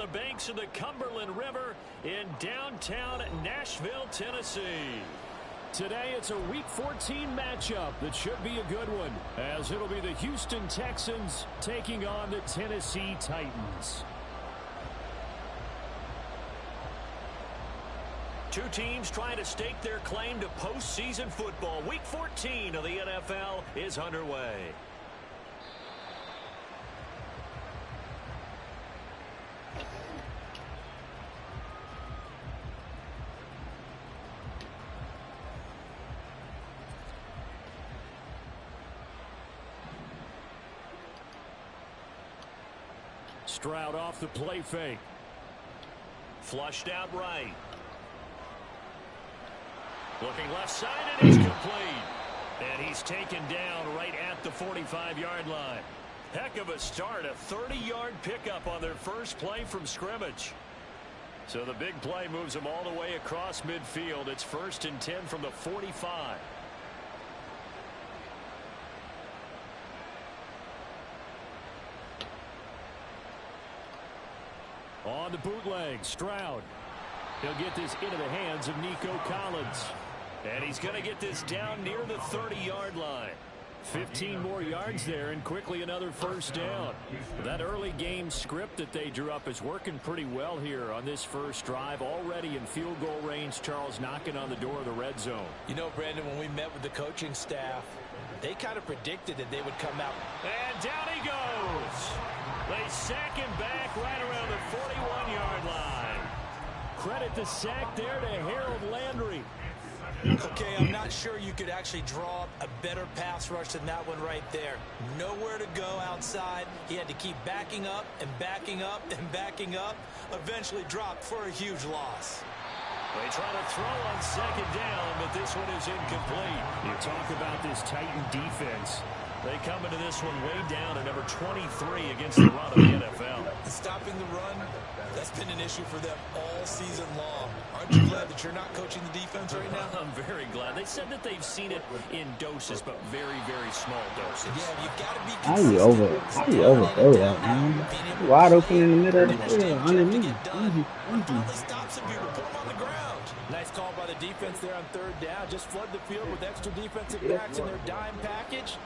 the banks of the Cumberland River in downtown Nashville, Tennessee. Today it's a Week 14 matchup that should be a good one, as it'll be the Houston Texans taking on the Tennessee Titans. Two teams trying to stake their claim to postseason football. Week 14 of the NFL is underway. Stroud off the play fake. Flushed out right. Looking left side, and it's complete. And he's taken down right at the 45-yard line. Heck of a start, a 30-yard pickup on their first play from scrimmage. So the big play moves them all the way across midfield. It's 1st and 10 from the 45. On the bootleg, Stroud. He'll get this into the hands of Nico Collins. And he's going to get this down near the 30-yard line. 15 more yards there, and quickly another first down. That early game script that they drew up is working pretty well here on this first drive. Already in field goal range, Charles, knocking on the door of the red zone. You know, Brandon, when we met with the coaching staff, they kind of predicted that they would come out. And down he goes. They sack him back right around the 41-yard line. Credit the sack there to Harold Landry. Okay, I'm not sure you could actually draw a better pass rush than that one right there. Nowhere to go outside. He had to keep backing up and backing up and backing up. Eventually dropped for a huge loss. They try to throw on second down, but this one is incomplete. You talk about this Titan defense. They come into this one way down at number 23 against the run of the NFL. Stopping the run, that's been an issue for them all season long. Aren't you glad that you're not coaching the defense right now? I'm very glad. They said that they've seen it in doses, but very, very small doses. Yeah, you've got to be How you overthrow that, man? Wide open in the middle of the field, underneath. Easy. Stop some people, put them on the ground. Nice call by the defense there on third down. Just flood the field with extra defensive backs in their dime package.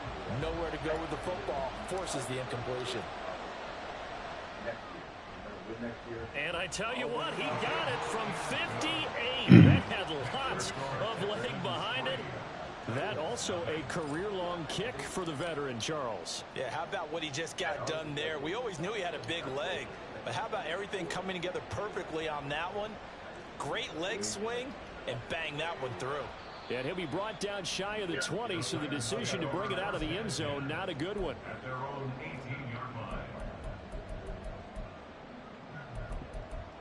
Nowhere to go with the football. Forces the incompletion. And I tell you what, he got it from 58. That had lots of leg behind it. That also a career-long kick for the veteran, Charles. Yeah, how about what he just got done there? We always knew he had a big leg. But how about everything coming together perfectly on that one? Great leg swing, and bang that one through. And he'll be brought down shy of the 20, so the decision to bring it out of the end zone, not a good one. At their own 18-yard line.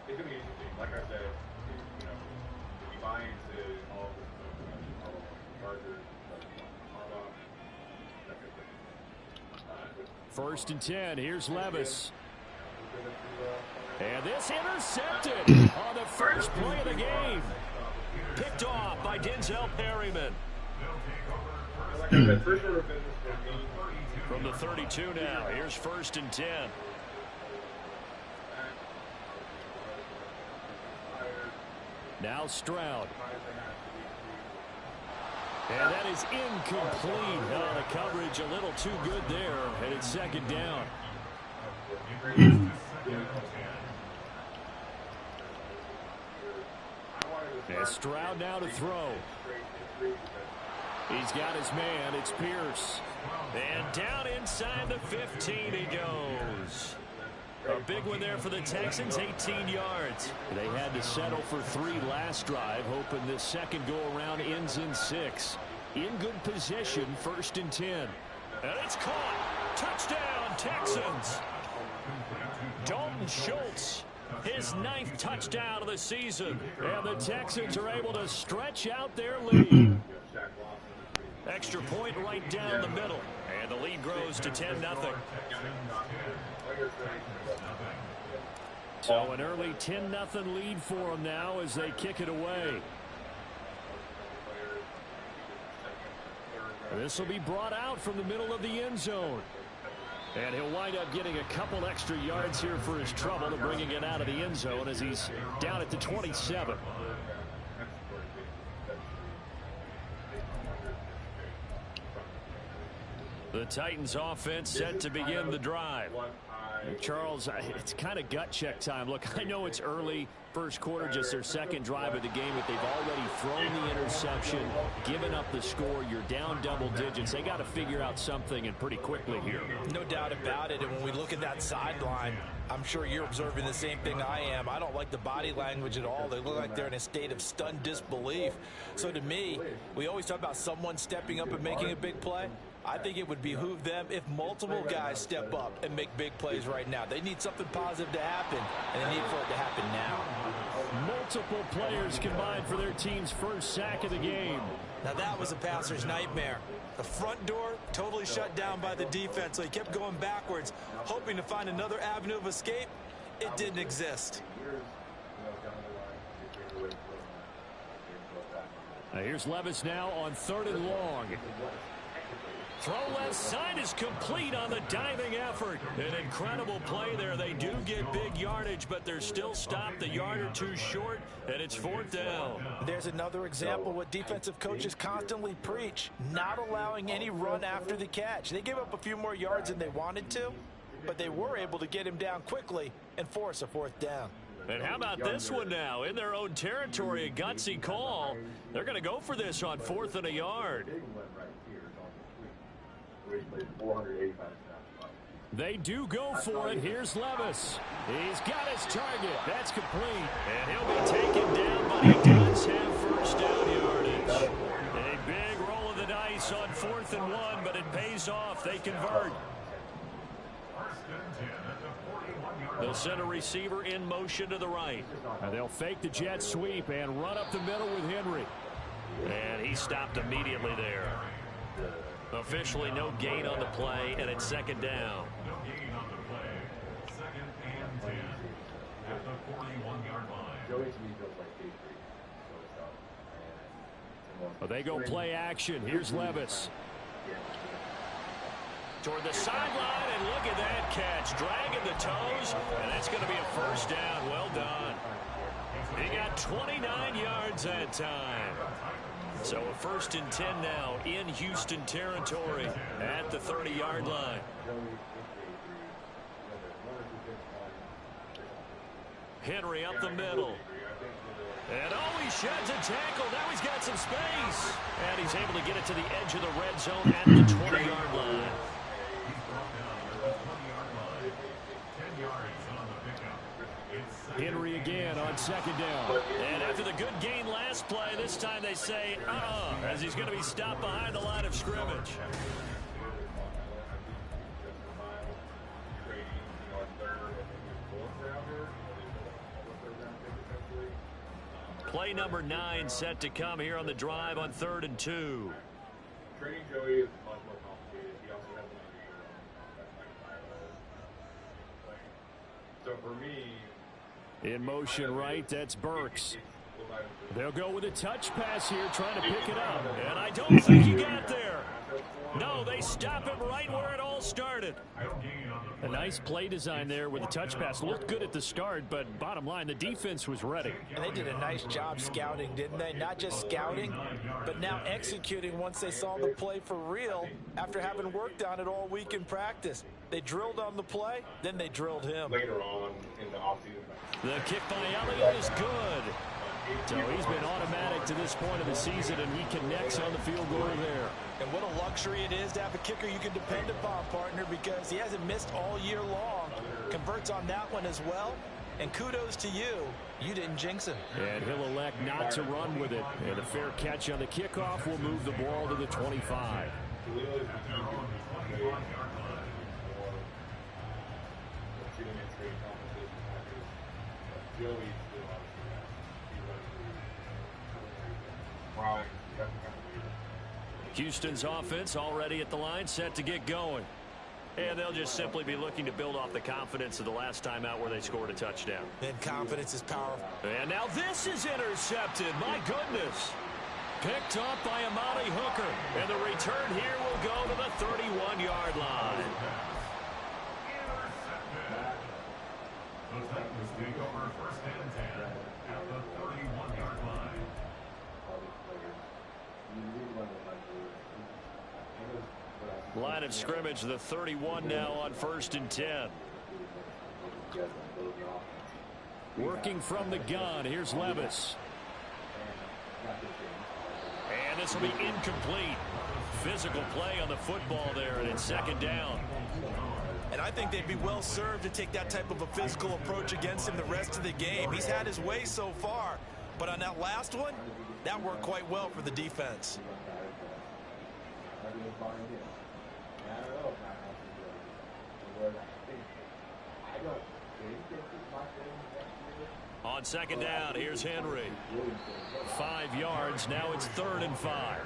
It's going to be interesting. Like I said, you know, if you buy into all of this, all Chargers, First and 10, here's Levis. And this intercepted on the first play of the game. Picked off by Denzel Perryman. From the 32 now, here's 1st and 10. Now Stroud. And that is incomplete. The coverage a little too good there, and it's 2nd down. And Stroud now to throw. He's got his man. It's Pierce. And down inside the 15 he goes. A big one there for the Texans, 18 yards. They had to settle for 3 last drive, hoping this second go-around ends in 6. In good position, 1st and 10. And it's caught. Touchdown, Texans. Dalton Schultz, his 9th touchdown of the season. And the Texans are able to stretch out their lead. Extra point right down the middle. And the lead grows to 10-0. So an early 10-0 lead for them now as they kick it away. This will be brought out from the middle of the end zone. And he'll wind up getting a couple extra yards here for his trouble to bringing it out of the end zone as he's down at the 27. The Titans offense set to begin the drive. Charles, it's kind of gut check time. Look, I know it's early, first quarter, just their second drive of the game, but they've already thrown the interception, given up the score. You're down double digits. They got to figure out something, and pretty quickly here. No doubt about it. And when we look at that sideline, I'm sure you're observing the same thing I am. I don't like the body language at all. They look like they're in a state of stunned disbelief. So to me, we always talk about someone stepping up and making a big play. I think it would behoove them if multiple guys step up and make big plays right now. They need something positive to happen, and they need for it to happen now. Multiple players combined for their team's first sack of the game. Now that was a passer's nightmare. The front door totally shut down by the defense, so he kept going backwards, hoping to find another avenue of escape. It didn't exist. Now here's Levis now on 3rd and long. Throw left side is complete on the diving effort. An incredible play there. They do get big yardage, but they're still stopped a yard or two short, and it's 4th down. There's another example of what defensive coaches constantly preach, not allowing any run after the catch. They gave up a few more yards than they wanted to, but they were able to get him down quickly and force a 4th down. And how about this one now? In their own territory, a gutsy call. They're going to go for this on 4th and a yard. They do go for it. Here's Levis. He's got his target. That's complete. And he'll be taken down, but he does have first down yardage. A big roll of the dice on 4th and 1, but it pays off. They convert. They'll send a receiver in motion to the right. And they'll fake the jet sweep and run up the middle with Henry. And he stopped immediately there. Officially no gain on the play, and it's 2nd down. No gain on the play. 2nd and 10 at the 41-yard line. Well, they go play action. Here's Levis. Toward the sideline, and look at that catch. Dragging the toes, and that's going to be a 1st down. Well done. He got 29 yards that time. So a 1st and 10 now in Houston territory at the 30-yard line. Henry up the middle. And he sheds a tackle. Now he's got some space. And he's able to get it to the edge of the red zone at the 20-yard line. Henry again on 2nd down. And after the good gain last play, this time they say, as he's going to be stopped behind the line of scrimmage. Play number 9 set to come here on the drive on 3rd and 2. Training Joey is much more complicated. He also has an so for me, in motion right, that's Burks. They'll go with a touch pass here, trying to pick it up. And I don't think he got there. No, they stop him right where it all started. A nice play design there with the touch pass. Looked good at the start, but bottom line, the defense was ready. And they did a nice job scouting, didn't they? Not just scouting, but now executing once they saw the play for real after having worked on it all week in practice. They drilled on the play, then they drilled him. Later on in the offseason. The kick by Elliott is good. So he's been automatic to this point of the season, and he connects on the field goal there. And what a luxury it is to have a kicker you can depend upon, partner, because he hasn't missed all year long. Converts on that one as well. And kudos to you. You didn't jinx him. And he'll elect not to run with it. And a fair catch on the kickoff will move the ball to the 25. Houston's offense already at the line, set to get going. And they'll just simply be looking to build off the confidence of the last time out where they scored a touchdown. And confidence is powerful. And now this is intercepted. My goodness. Picked up by Amari Hooker. And the return here will go to the 31-yard line. line of scrimmage, the 31 now on 1st and 10. Working from the gun, here's Levis. And this will be incomplete. Physical play on the football there, and it's 2nd down. And I think they'd be well served to take that type of a physical approach against him the rest of the game. He's had his way so far, but on that last one, that worked quite well for the defense. On 2nd down, here's Henry. 5 yards, now it's 3rd and 5.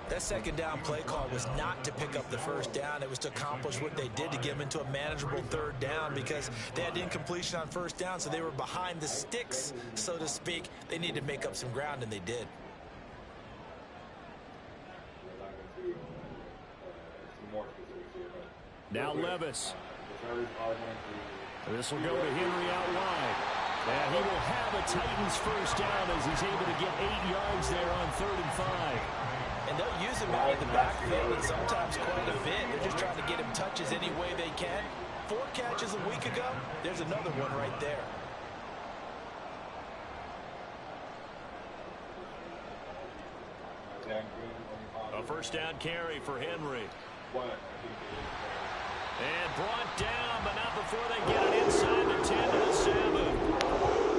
That 2nd down play call was not to pick up the 1st down. It was to accomplish what they did to get them into a manageable 3rd down because they had incompletion on 1st down, so they were behind the sticks, so to speak. They needed to make up some ground, and they did. Now Levis. This will go to Henry out wide. And he will have a Titans 1st down as he's able to get 8 yards there on 3rd and 5. And they'll use him out of the backfield and sometimes quite a bit. They're just trying to get him touches any way they can. 4 catches a week ago. There's another one right there. A 1st down carry for Henry. And brought down, but not before they get it inside the 10 to the 7.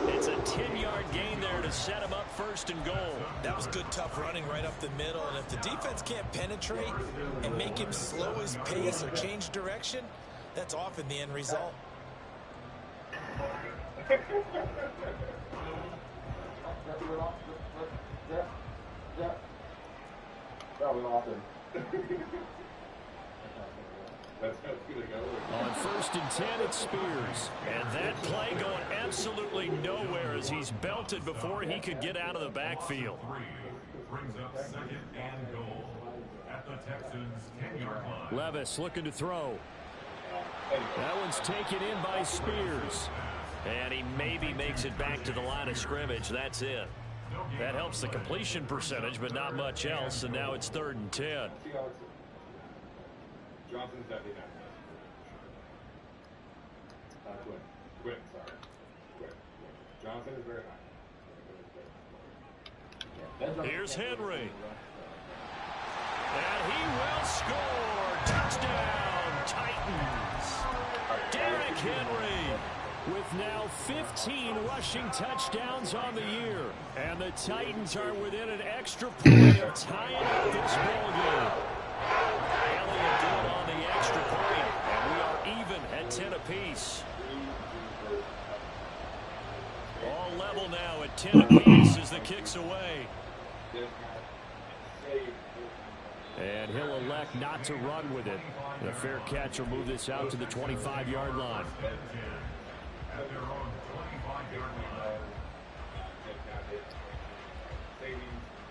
It's a 10-yard gain there to set him up 1st and goal. That was good, tough running right up the middle. And if the defense can't penetrate and make him slow his pace or change direction, that's often the end result. On 1st and 10, it's Spears. And that play going absolutely nowhere as he's belted before he could get out of the backfield. Brings up 2nd and goal at the Texans 10-yard line. Levis looking to throw. That one's taken in by Spears. And he maybe makes it back to the line of scrimmage. That's it. That helps the completion percentage, but not much else. And now it's 3rd and 10. Johnson's definitely not. Quinn, sorry. Quinn. Johnson is very high. Here's Henry. And he will score. Touchdown, Titans. Derrick Henry with now 15 rushing touchdowns on the year. And the Titans are within an extra point of tying up this ball game. Elliott did on the extra point, and we are even at 10 apiece. All level now at 10 apiece as the kick's away. And he'll elect not to run with it. The fair catch will move this out to the 25-yard line.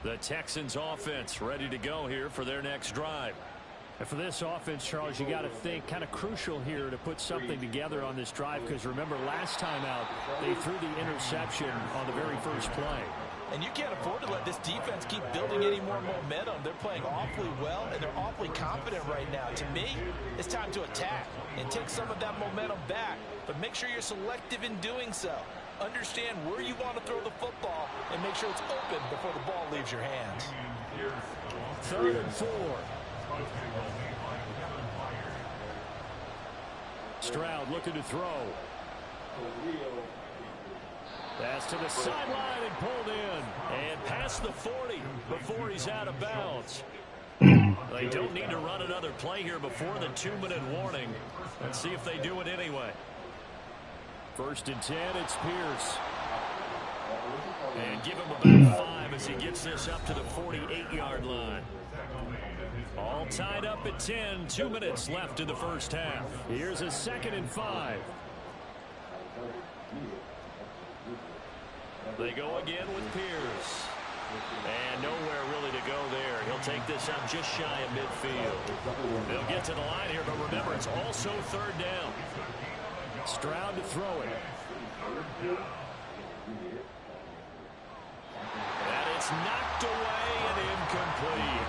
The Texans offense ready to go here for their next drive. And for this offense, Charles, you got to think kind of crucial here to put something together on this drive, because remember last time out they threw the interception on the very first play. And you can't afford to let this defense keep building any more momentum. They're playing awfully well, and they're awfully confident right now. To me, it's time to attack and take some of that momentum back. But make sure you're selective in doing so. Understand where you want to throw the football and make sure it's open before the ball leaves your hands. 3rd and 4. Stroud looking to throw. Pass to the sideline and pulled in. And past the 40 before he's out of bounds. They don't need to run another play here before the 2-minute warning. Let's see if they do it anyway. 1st and 10, it's Pierce. And give him about 5 as he gets this up to the 48-yard line. All tied up at 10. 2 minutes left in the first half. Here's a 2nd and 5. They go again with Pierce. And nowhere really to go there. He'll take this up just shy of midfield. They'll get to the line here, but remember, it's also 3rd down. Stroud to throw it. And it's knocked away and incomplete.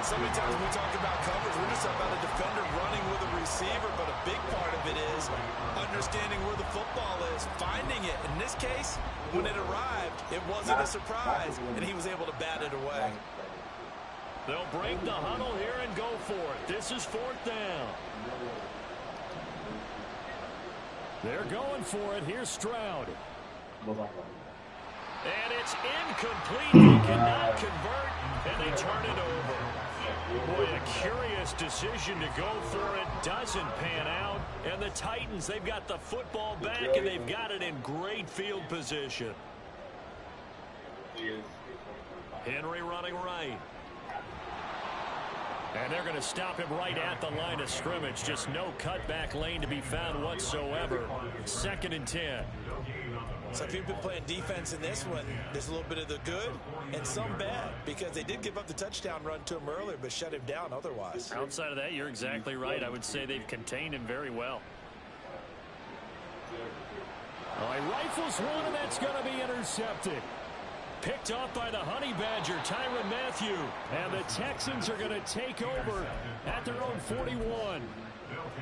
So many times when we talk about coverage, we're just about a defender running with a receiver, but a big part of it is understanding where the football is, finding it. In this case, when it arrived, it wasn't a surprise, and he was able to bat it away. They'll break the huddle here and go for it. This is 4th down. They're going for it. Here's Stroud. And it's incomplete. They cannot convert, and they turn it over. Boy, a curious decision to go for it. Doesn't pan out. And the Titans, they've got the football back, and they've got it in great field position. Henry running right. And they're going to him right at the line of scrimmage. Just no cutback lane to be found whatsoever. 2nd and 10. So if you've been playing defense in this one, there's a little bit of the good and some bad, because they did give up the touchdown run to him earlier but shut him down otherwise. Outside of that, you're exactly right. I would say they've contained him very well. Oh, he rifles one, and that's going to be intercepted. Picked off by the Honey Badger, Tyrann Mathieu. And the Texans are going to take over at their own 41.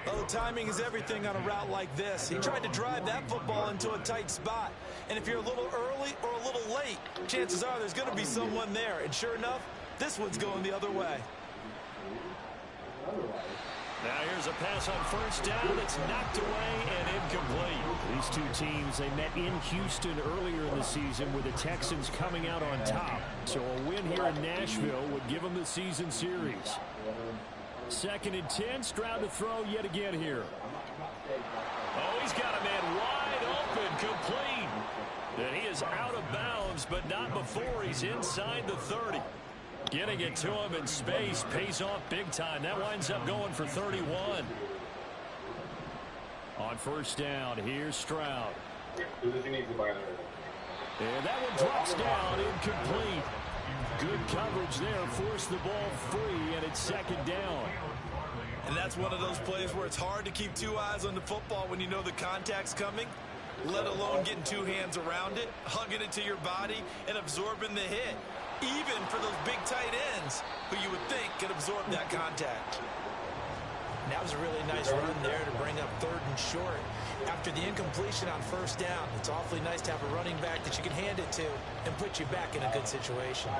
Well, the timing is everything on a route like this. He tried to drive that football into a tight spot. And if you're a little early or a little late, chances are there's going to be someone there. And sure enough, this one's going the other way. Now here's a pass on 1st down. It's knocked away and incomplete. These two teams, they met in Houston earlier in the season with the Texans coming out on top. So a win here in Nashville would give them the season series. 2nd and 10. Stroud to throw yet again here. Oh, he's got a man wide open, complete. And he is out of bounds, but not before he's inside the 30. Getting it to him in space pays off big time. That winds up going for 31. On 1st down, here's Stroud. And that one drops down, incomplete. Good coverage there, forced the ball free, and it's 2nd down. And that's one of those plays where it's hard to keep 2 eyes on the football when you know the contact's coming, let alone getting 2 hands around it, hugging it to your body, and absorbing the hit. Even for those big tight ends who you would think could absorb that contact. And that was a really nice run there to bring up 3rd and short. After the incompletion on 1st down, it's awfully nice to have a running back that you can hand it to and put you back in a good situation.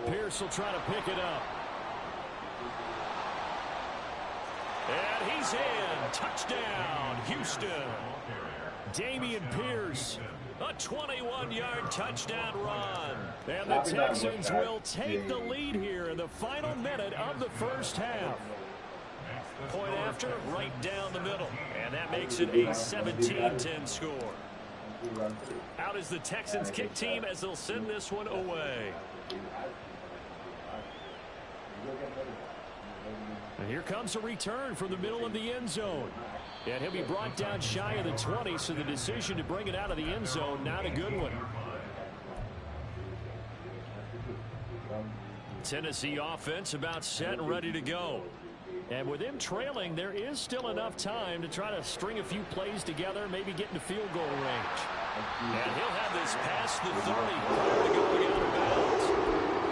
Pierce will try to pick it up. And he's in. Touchdown, Houston. Dameon Pierce. A 21-yard touchdown run. And the Texans will take the lead here in the final minute of the 1st half. Point after, right down the middle. And that makes it a 17-10 score. Out is the Texans kick team as they'll send this one away. And here comes a return from the middle of the end zone. And he'll be brought down shy of the 20, so the decision to bring it out of the end zone, not a good one. Tennessee offense about set and ready to go. And with them trailing, there is still enough time to try to string a few plays together, maybe get into field goal range. And he'll have this past the 30 prior to going out of bounds.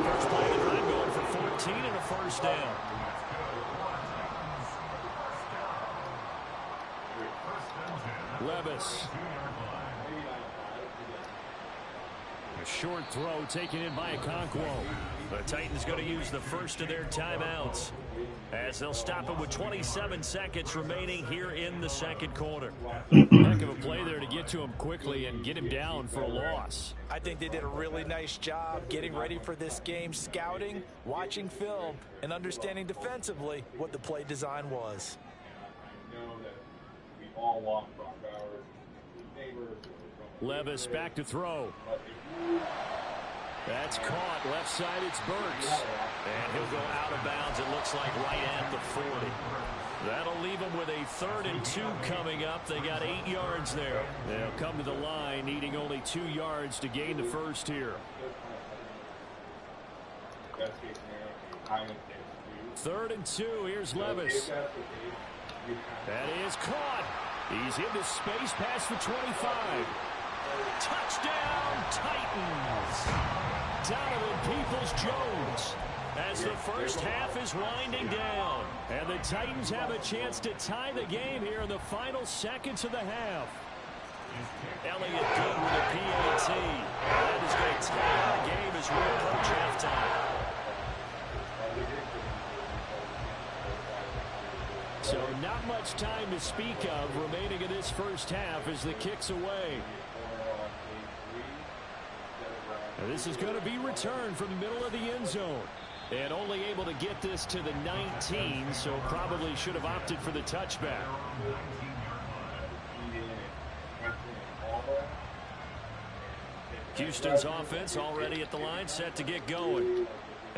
First play of the drive going for 14 and a 1st down. Levis. A short throw taken in by Okonkwo. The Titans going to use the first of their timeouts as they'll stop it with 27 seconds remaining here in the 2nd quarter. Heck of a play there to get to him quickly and get him down for a loss. I think they did a really nice job getting ready for this game, scouting, watching film, and understanding defensively what the play design was. Levis back to throw. That's caught. Left side, it's Burks. And he'll go out of bounds, it looks like, right at the 40. That'll leave them with a 3rd and 2 coming up. They got 8 yards there. They'll come to the line, needing only 2 yards to gain the first here. 3rd and 2. Here's Levis. That is caught. He's into space past the 25. Touchdown, Titans. Donovan Peoples-Jones. as the first half is winding down. And the Titans have a chance to tie the game here in the final seconds of the half. Elliott good with a PAT. That is going to tie the game as we approach halftime. So not much time to speak of remaining in this first half as the kick's away. Now this is going to be returned from the middle of the end zone. And only able to get this to the 19, so probably should have opted for the touchback. Houston's offense already at the line, set to get going.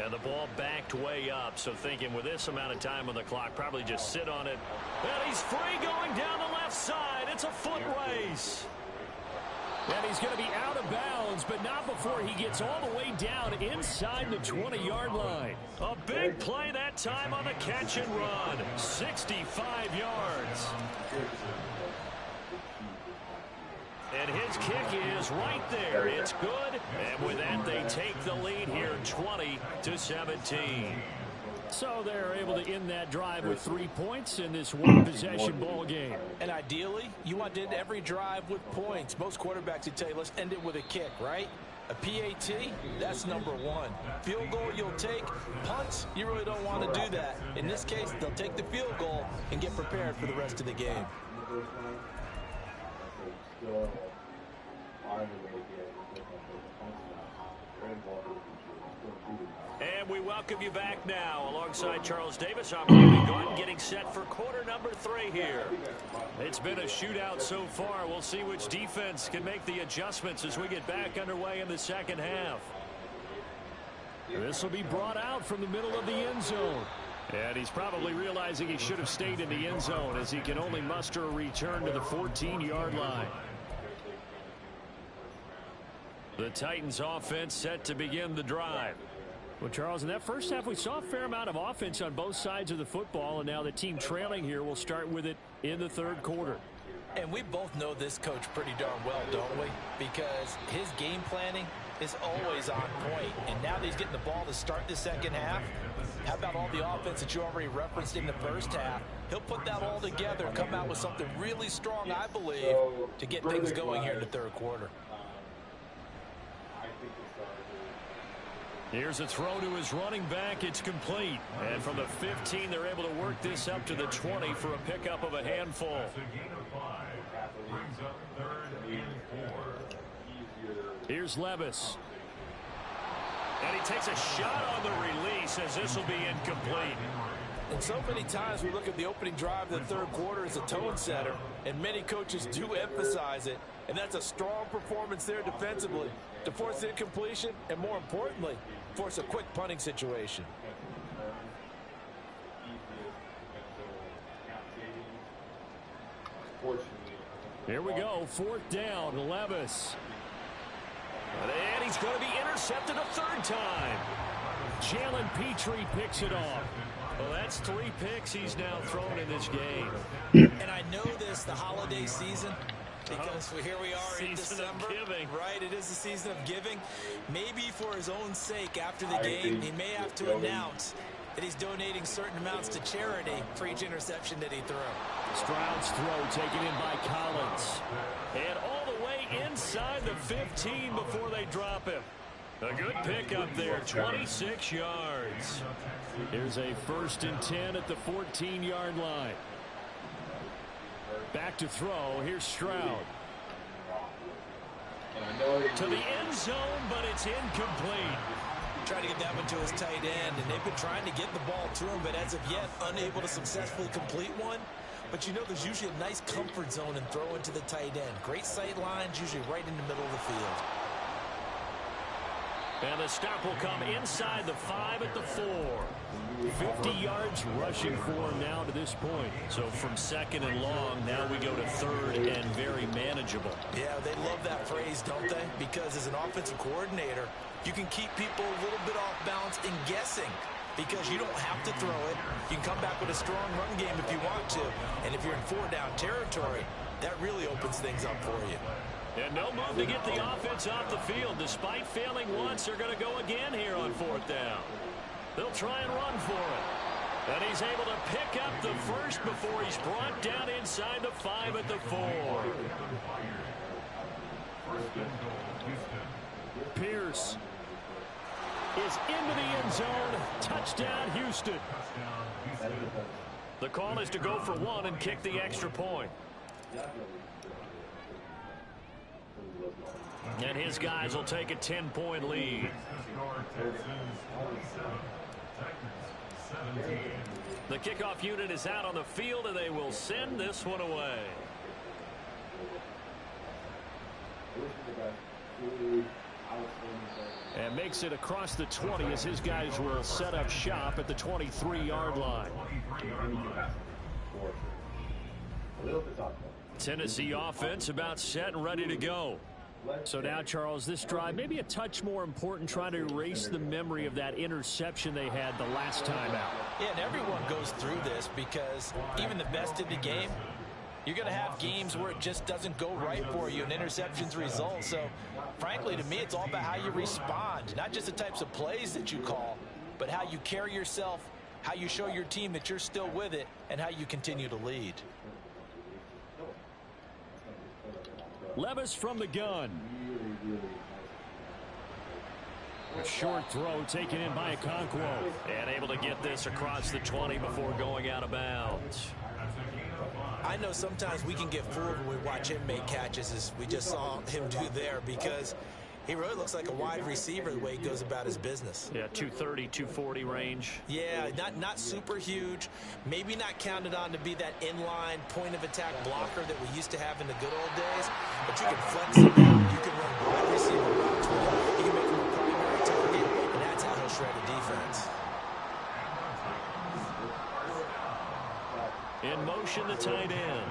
And the ball backed way up, so thinking with this amount of time on the clock, probably just sit on it. And he's free going down the left side. It's a foot race. And he's going to be out of bounds, but not before he gets all the way down inside the 20-yard line. A big play that time on the catch and run. 65 yards. And his kick is right there. It's good. And with that, they take the lead here 20-17. So they're able to end that drive with 3 points in this one-possession ball game. And ideally, you want to end every drive with points. Most quarterbacks would tell you, let's end it with a kick, right? A PAT, that's number one. Field goal you'll take. Punts, you really don't want to do that. In this case, they'll take the field goal and get prepared for the rest of the game. And we welcome you back now. Alongside Charles Davis, I'm Randy Gordon, getting set for quarter number 3 here. It's been a shootout so far. We'll see which defense can make the adjustments as we get back underway in the second half. This will be brought out from the middle of the end zone. And he's probably realizing he should have stayed in the end zone as he can only muster a return to the 14-yard line. The Titans offense set to begin the drive. Well, Charles, in that first half, we saw a fair amount of offense on both sides of the football, and now the team trailing here will start with it in the third quarter. And we both know this coach pretty darn well, don't we? Because his game planning is always on point. And now that he's getting the ball to start the second half, how about all the offense that you already referenced in the first half? He'll put that all together and come out with something really strong, I believe, to get things going here in the third quarter. Here's a throw to his running back. It's complete. And from the 15, they're able to work this up to the 20 for a pickup of a handful. That's a gain of 5. Brings up 3rd and 4. Here's Levis. And he takes a shot on the release as this will be incomplete. And so many times we look at the opening drive of the third quarter as a tone setter, and many coaches do emphasize it. And that's a strong performance there defensively to force incompletion and, more importantly, force a quick punting situation. Here we go, 4th down, Levis. And he's going to be intercepted a third time. Jalen Petrie picks it off. Well, that's 3 picks he's now thrown in this game. And I know this, the holiday season, because here we are in December. Right, it is the season of giving. Maybe for his own sake, after the game, he may have to announce that he's donating certain amounts to charity for each interception that he threw. Stroud's throw taken in by Collins. And all the way inside the 15 before they drop him. A good pickup there, 26 yards. Here's a 1st and 10 at the 14-yard line. Back to throw. Here's Stroud. To the end zone, but it's incomplete. Trying to get that one to his tight end, and they've been trying to get the ball to him, but as of yet, unable to successfully complete one. But you know there's usually a nice comfort zone and throw into the tight end. Great sight lines, usually right in the middle of the field. And the stop will come inside the 5 at the 4. 50 yards rushing for him now to this point. So from 2nd and long, now we go to 3rd and very manageable. Yeah, they love that phrase, don't they? Because as an offensive coordinator, you can keep people a little bit off balance and guessing. Because you don't have to throw it. You can come back with a strong run game if you want to. And if you're in 4-down territory, that really opens things up for you. And no move to get the offense off the field. Despite failing once, they're going to go again here on 4th down. They'll try and run for it. And he's able to pick up the first before he's brought down inside the 5 at the 4. Pierce is into the end zone. Touchdown, Houston. The call is to go for 1 and kick the extra point. And his guys will take a 10-point lead. The kickoff unit is out on the field, and they will send this one away. And makes it across the 20 as his guys will set up shop at the 23-yard line. Tennessee offense about set and ready to go. So now, Charles, this drive maybe a touch more important, trying to erase the memory of that interception they had the last time out. Yeah, and everyone goes through this because even the best in the game, you're going to have games where it just doesn't go right for you and interceptions result. So, frankly, to me, it's all about how you respond, not just the types of plays that you call, but how you carry yourself, how you show your team that you're still with it, and how you continue to lead. Levis from the gun. A short throw taken in by Okonkwo. And able to get this across the 20 before going out of bounds. I know sometimes we can get fooled when we watch him make catches, as we just saw him do there, because he really looks like a wide receiver the way he goes about his business. Yeah, 230, 240 range. Yeah, not super huge. Maybe not counted on to be that inline point-of-attack blocker that we used to have in the good old days. But you can flex him out. You can run wide receiver routes with him. You can make him a primary target, and that's how he'll shred a defense. In motion, the tight end.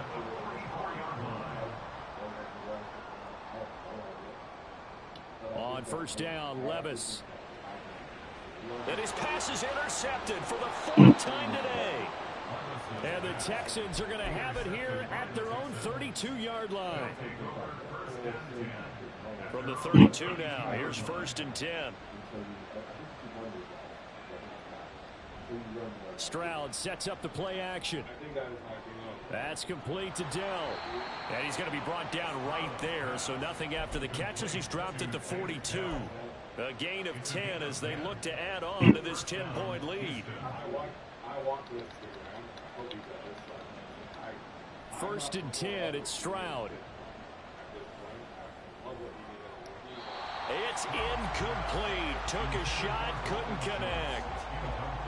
On first down, Levis. And his pass is intercepted for the 4th time today. And the Texans are going to have it here at their own 32-yard line. From the 32 now, here's 1st and 10. Stroud sets up the play action. That's complete to Dell. And he's going to be brought down right there, so nothing after the catch as he's dropped at the 42. A gain of 10 as they look to add on to this 10-point lead. 1st and 10, it's Stroud. It's incomplete. Took a shot, couldn't connect.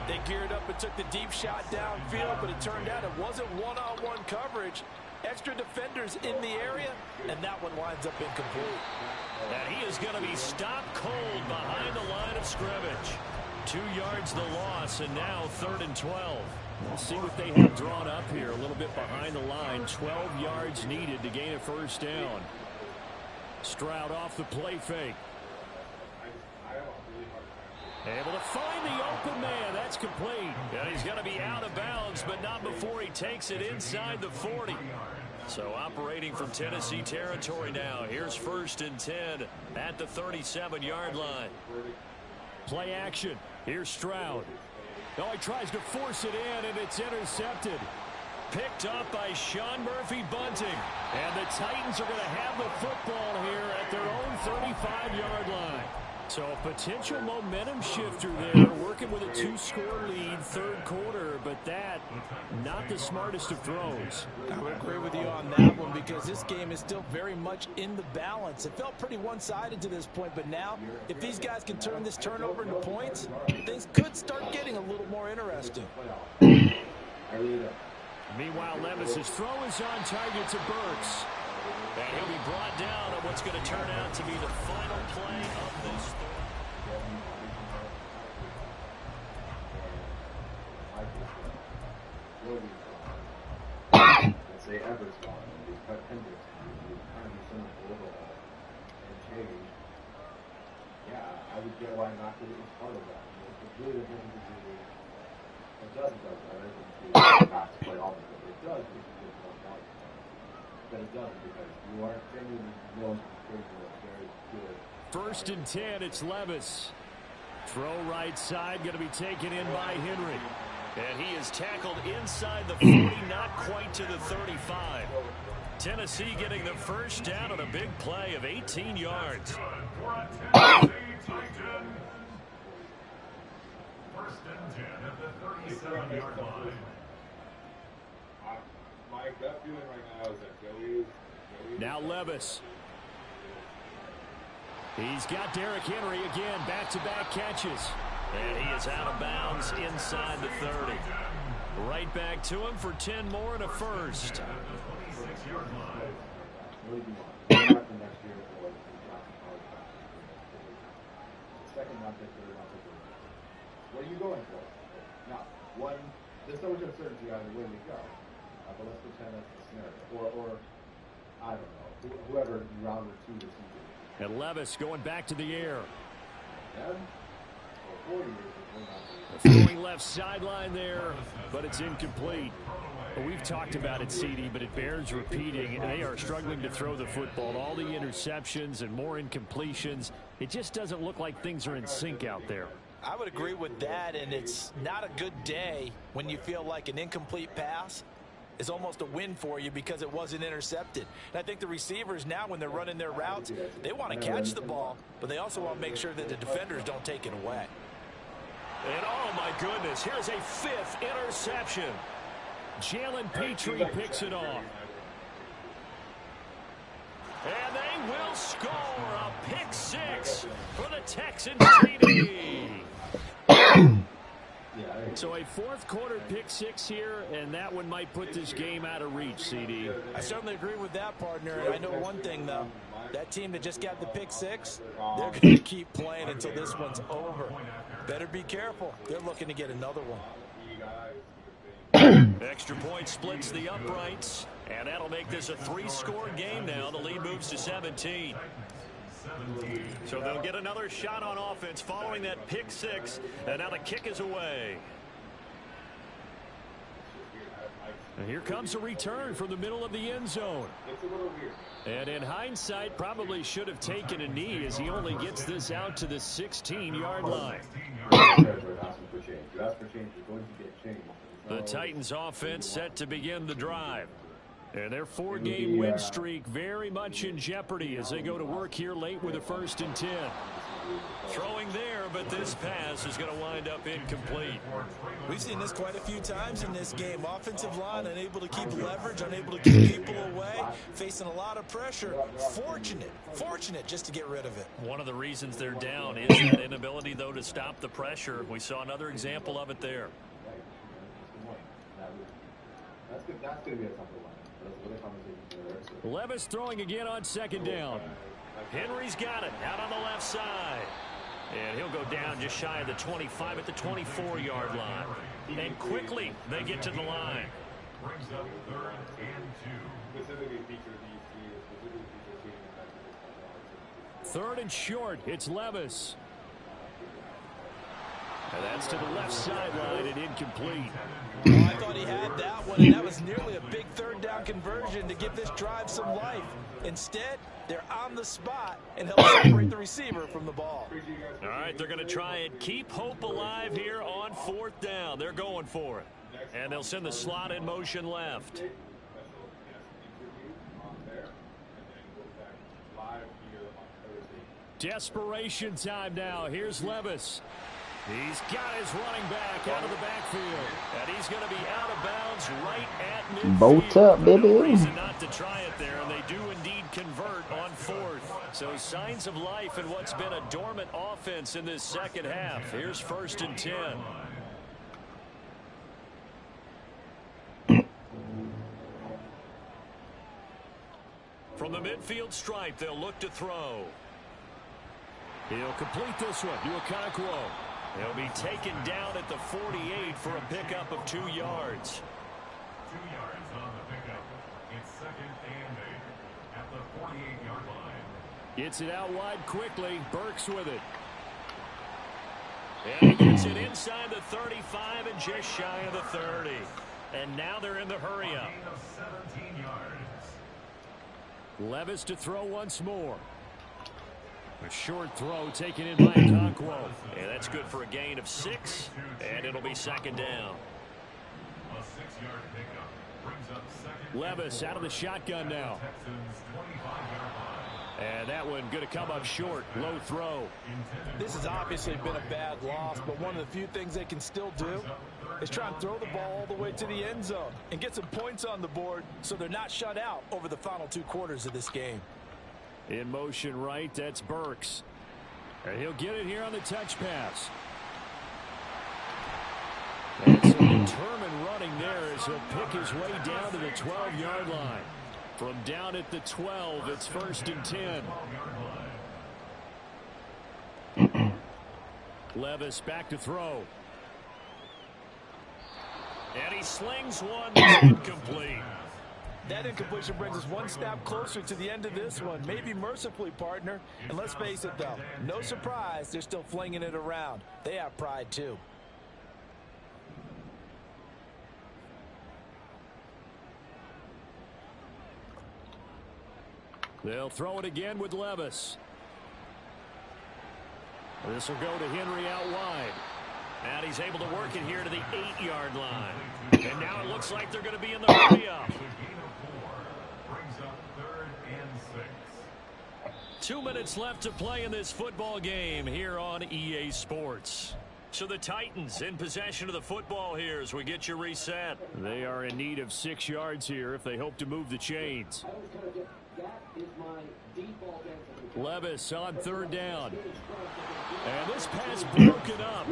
They geared up and took the deep shot downfield, but it turned out it wasn't one-on-one coverage. Extra defenders in the area, and that one winds up incomplete. And he is going to be stopped cold behind the line of scrimmage. 2 yards the loss, and now 3rd and 12. We'll see what they have drawn up here. A little bit behind the line. 12 yards needed to gain a 1st down. Stroud off the play fake. Able to find the open man. That's complete. And he's going to be out of bounds, but not before he takes it inside the 40. So operating from Tennessee territory now. Here's 1st and 10 at the 37-yard line. Play action. Here's Stroud. Oh, he tries to force it in, and it's intercepted. Picked up by Sean Murphy Bunting. And the Titans are going to have the football here at their own 35-yard line. So a potential momentum shifter there, working with a 2-score lead, 3rd quarter, but that, not the smartest of throws. I would agree with you on that one because this game is still very much in the balance. It felt pretty one-sided to this point, but now, if these guys can turn this turnover into points, things could start getting a little more interesting. Meanwhile, Levis' throw is on target to Burks. And he'll be brought down on what's going to turn out to be the final play of this. Say ever spot, they cut Hendricks, you kind of do something overhaul and change. Yeah, I would get why not to be part of that. It's really the difference between it doesn't does that. It doesn't not to play all of it. It does because you get more value. But it doesn't because you are genuinely known for very good. 1st and 10, it's Levis. Throw right side, going to be taken in by Henry. And he is tackled inside the 40, not quite to the 35. Tennessee getting the first down on a big play of 18 yards. First and 10 at the 37-yard line. My gut feeling right now is that Joey Now Levis. He's got Derrick Henry again, back-to-back catches. And he is out of bounds inside the 30. Right back to him for 10 more and a first. What are you going for? Now, there's so much uncertainty on where we go. But let's pretend that's the scenario. Or I don't know, whoever round or two receiver. And Levis going back to the air. The throwing left sideline there, but it's incomplete. We've talked about it, CD, but it bears repeating. They are struggling to throw the football. All the interceptions and more incompletions. It just doesn't look like things are in sync out there. I would agree with that, and it's not a good day when you feel like an incomplete pass is almost a win for you because it wasn't intercepted. And I think the receivers now, when they're running their routes, they want to catch the ball, but they also want to make sure that the defenders don't take it away. And oh my goodness, here's a fifth interception. Jalen Petrie picks it off. And they will score a pick six for the Texans TD. So a fourth quarter pick six here, and that one might put this game out of reach, CD. I certainly agree with that, partner. And I know one thing, though. That team that just got the pick six, they're going to keep playing until this one's over. Better be careful. They're looking to get another one. Extra point splits the uprights, and that'll make this a three-score game now. The lead moves to 17. So they'll get another shot on offense following that pick six, and now the kick is away. And here comes a return from the middle of the end zone. And in hindsight, probably should have taken a knee as he only gets this out to the 16-yard line. The Titans offense set to begin the drive. And their four-game win streak very much in jeopardy as they go to work here late with a 1st and 10. Throwing there, but this pass is going to wind up incomplete. We've seen this quite a few times in this game. Offensive line unable to keep leverage, unable to keep people away, facing a lot of pressure. Fortunate just to get rid of it. One of the reasons they're down is that inability, though, to stop the pressure. We saw another example of it there. That's going to be a tough one. Levis throwing again on 2nd down. Henry's got it out on the left side. And he'll go down just shy of the 25 at the 24-yard line. And quickly they get to the line. Brings up 3rd and 2. 3rd and short. It's Levis. And that's to the left sideline and incomplete. Oh, I thought he had that one, and that was nearly a big 3rd down conversion to give this drive some life. Instead, they're on the spot and help separate the receiver from the ball. All right, they're going to try and keep hope alive here on 4th down. They're going for it. And they'll send the slot in motion left. Desperation time now. Here's Levis. He's got his running back out of the backfield. And he's going to be out of bounds right at midfield. Bolt up, baby. No reason not to try it there, and they do indeed convert on 4th. So signs of life in what's been a dormant offense in this second half. Here's 1st and 10. From the midfield stripe, they'll look to throw. He'll complete this one to Okonkwo. He'll be taken down at the 48 for a pickup of 2 yards. 2 yards on the pickup. It's 2nd and 8 at the 48-yard line. Gets it out wide quickly. Burks with it. And he gets it inside the 35 and just shy of the 30. And now they're in the hurry-up. 17 yards. Levis to throw once more. A short throw taken in by Okonkwo. And that's good for a gain of 6. And it'll be second down. A 6-yard pickup brings up second. Levis out of the shotgun now. Texans 25-yard line. And that one going to come up short. Low throw. This has obviously been a bad loss, but one of the few things they can still do is try and throw the ball all the way to the end zone and get some points on the board so they're not shut out over the final 2 quarters of this game. In motion right, that's Burks. And he'll get it here on the touch pass. And some determined running there as he'll pick his way down to the 12-yard line. From down at the 12, it's 1st and 10. Levis back to throw. And he slings one that's incomplete. That incompletion brings us one step closer to the end of this one. Maybe mercifully, partner. And let's face it, though, no surprise, they're still flinging it around. They have pride, too. They'll throw it again with Levis. This will go to Henry out wide. And he's able to work it here to the 8-yard line. And now it looks like they're going to be in the hurry-up. 2 minutes left to play in this football game here on EA Sports. So the Titans in possession of the football here as we get you reset. They are in need of 6 yards here if they hope to move the chains. Levis on 3rd down. And this pass broken up.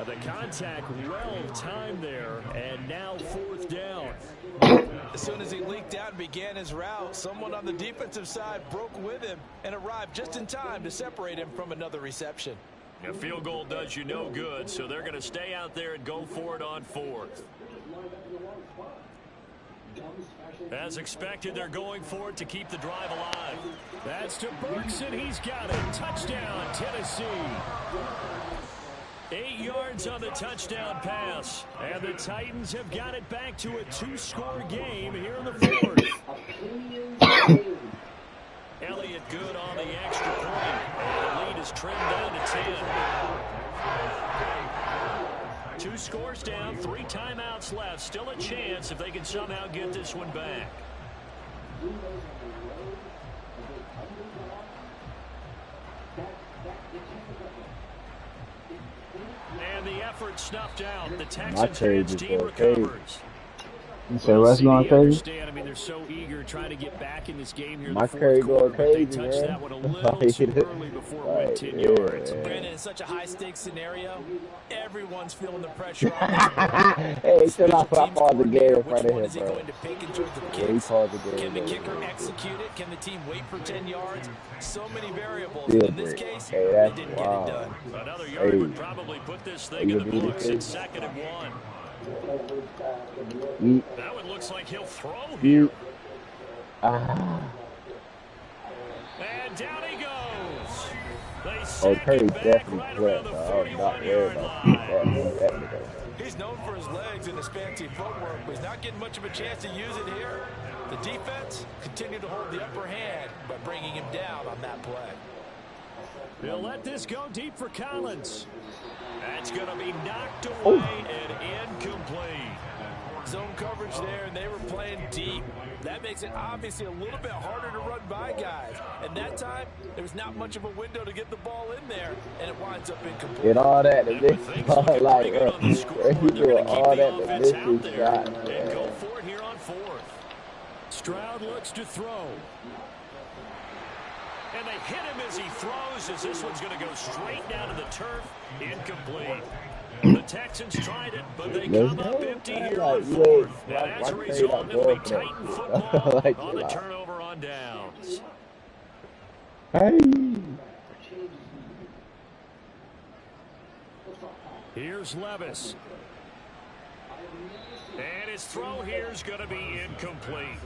The contact well timed there, and now 4th down. As soon as he leaked out and began his route, someone on the defensive side broke with him and arrived just in time to separate him from another reception. A field goal does you no good, so they're going to stay out there and go for it on 4th. As expected, they're going for it to keep the drive alive. That's to Burks, and he's got it. Touchdown, Tennessee. 8 yards on the touchdown pass. And the Titans have got it back to a 2-score game here in the 4th. Elliott good on the extra point. And the lead is trimmed down to 10. 2 scores down, 3 timeouts left. Still a chance if they can somehow get this one back. And the effort snuffed out. The Texans team recovers. So what's going crazy? I mean, they're so eager trying to get back in this game here. My carry going crazy, they touched that one a little too early before it went 10 yards. Brandon, in such a high-stakes scenario, everyone's feeling the pressure. Hey, chill out for I called the game in front of him, bro. Can the kicker execute it? Can the team wait for 10 yards? So many variables. In this case, they didn't get it done. Another yard would probably put this thing in the books. It's 2nd and 1. That one looks like he'll throw here. And down he goes. They sack him back right around the 41-yard line. He's known for his legs and his fancy footwork, but he's not getting much of a chance to use it here. The defense continued to hold the upper hand by bringing him down on that play. They'll let this go deep for Collins. That's going to be knocked away and incomplete. Zone coverage there, and they were playing deep. That makes it obviously a little bit harder to run by guys. And that time, there was not much of a window to get the ball in there, and it winds up incomplete. And all that, and this like, he doing all that, and this is shot. And go for it here on 4th. Stroud looks to throw. And they hit him as he throws, as this one's going to go straight down to the turf. Incomplete. The Texans tried it, but they come up empty here on 4th. And as a result, it'll be Titan football on the turnover on downs. Hey. Here's Levis. And his throw here is going to be incomplete.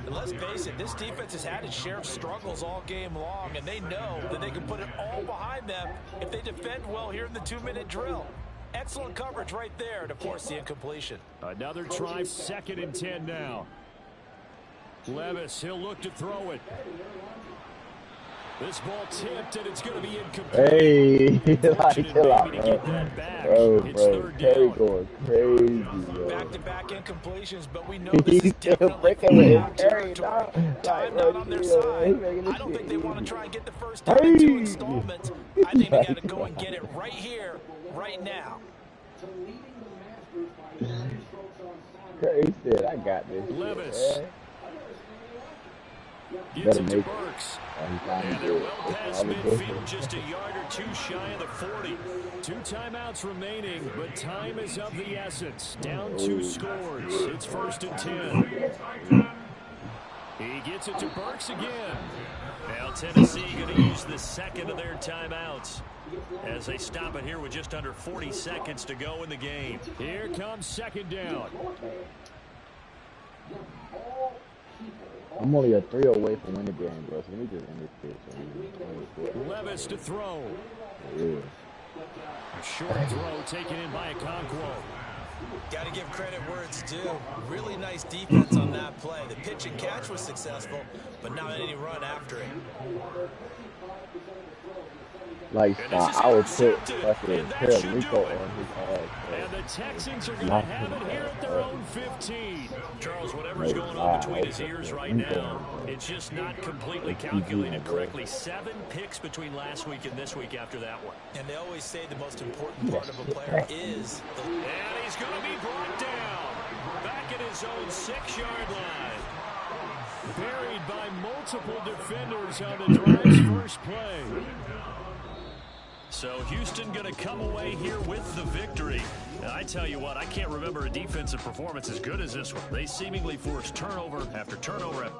And let's face it, this defense has had its share of struggles all game long, and they know that they can put it all behind them if they defend well here in the 2-minute drill. Excellent coverage right there to force the incompletion. Another try, 2nd and 10 now. Levis, he'll look to throw it. This ball tipped, and it's going to be incomplete. Hey, like, chill out, Maybe to get that back. It's bro. third Terry down. going crazy, bro. Back-to-back incompletions, but we know this is definitely breaking with his back Terry, territory. dog. Time Like, not on their side. I don't think they want to try and get the first down in 2 installments. I think they got to go and get it right here, right now. Curry said, I got this. Levis. Shit, Gets it to make Burks. it. And they're well past midfield, just a yard or two shy of the 40. 2 timeouts remaining, but time is of the essence. Down 2 scores. It's 1st and 10. He gets it to Burks again. Now Tennessee going to use the second of their timeouts as they stop it here with just under 40 seconds to go in the game. Here comes 2nd down. I'm only a 3 away from winning the game, bro. So let me just end this bitch. Levis to throw. Yeah. A short throw taken in by Okonkwo. Got to give credit where it's due. Really nice defense on that play. The pitch and catch was successful, but not any run after it. Like, I would put fucking Rico on his ass. And the Texans are going to have it here at their own 15. Charles, whatever's going on between his ears right now, it's just not completely calculated correctly. 7 picks between last week and this week after that one. And they always say the most important part of a player is the... And he's going to be brought down back at his own 6-yard line. Buried by multiple defenders on the drive's first play. So Houston going to come away here with the victory. And I tell you what, I can't remember a defensive performance as good as this one. They seemingly forced turnover after turnover.